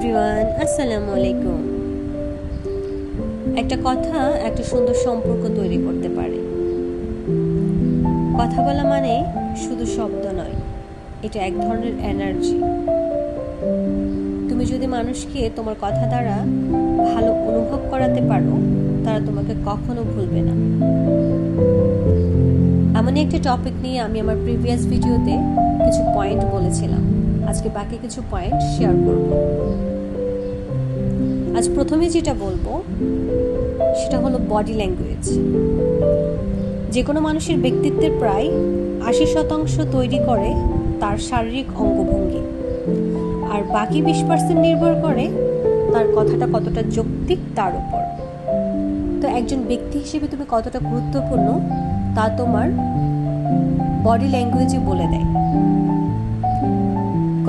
Everyone, আসসালামু আলাইকুম। একটা কথা একটা সুন্দর সম্পর্ক তৈরি করতে পারে। কথা বলা মানে শুধু শব্দ নয়, এটা এক ধরনের এনার্জি। তুমি যদি মানুষকে তোমার কথা দ্বারা ভালো অনুভব করাতে পারো, তারা তোমাকে কখনো ভুলবে না। এমনই একটা টপিক নিয়ে আমি আমার প্রিভিয়াস ভিডিওতে কিছু পয়েন্ট বলেছিলাম। আজকে বাকি কিছু পয়েন্ট শেয়ার করব। আজ প্রথমে যেটা বলবো সেটা হলো বডি ল্যাঙ্গুয়েজ। যে কোনো মানুষের ব্যক্তিত্বের প্রায় ৮০% তৈরি করে তার শারীরিক অঙ্গভঙ্গি, আর বাকি ২০% নির্ভর করে তার কথাটা কতটা যৌক্তিক তার উপর। তো একজন ব্যক্তি হিসেবে তুমি কতটা গুরুত্বপূর্ণ তা তোমার বডি ল্যাঙ্গুয়েজে বলে দেয়।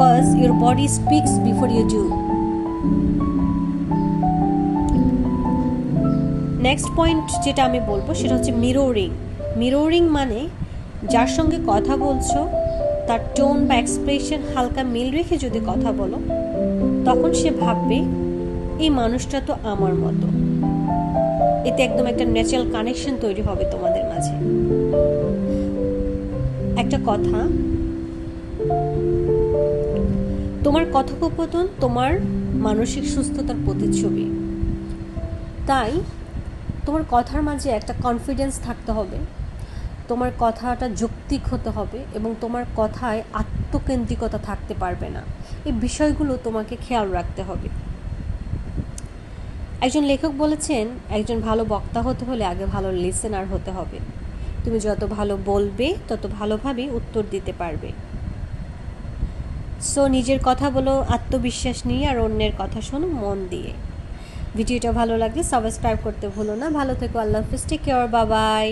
Cause your body speaks before you do. Next point যেটা আমি বলবো সেটা হচ্ছে মিররিং। মিররিং মানে যার সঙ্গে কথা বলছো তার টোন বা এক্সপ্রেশন হালকা মিল রেখে যদি কথা বলো, তখন সে ভাববে এই মানুষটা তো আমার মতো। এতে একদম একটা ন্যাচারাল কানেকশন তৈরি হবে তোমাদের মাঝে। একটা কথা, তোমার কথোপকথন তোমার মানসিক সুস্থতার প্রতিচ্ছবি। তাই তোমার কথার মাঝে একটা কনফিডেন্স থাকতে হবে, তোমার কথাটা যৌক্তিক হতে হবে এবং তোমার কথায় আত্মকেন্দ্রিকতা থাকতে পারবে না। এই বিষয়গুলো তোমাকে খেয়াল রাখতে হবে। একজন লেখক বলেছেন, একজন ভালো বক্তা হতে হলে আগে ভালো লিসেনার হতে হবে। তুমি যত ভালো বলবে তত ভালোভাবে উত্তর দিতে পারবে। সো নিজের কথা বলো আত্মবিশ্বাস নিয়ে, আর অন্যের কথা শোনো মন দিয়ে। ভিডিওটা ভালো লাগলে সাবস্ক্রাইব করতে ভুলো না। ভালো থেকো, আল্লাহ হাফেজ, টেক কেয়ার, বাই বাই।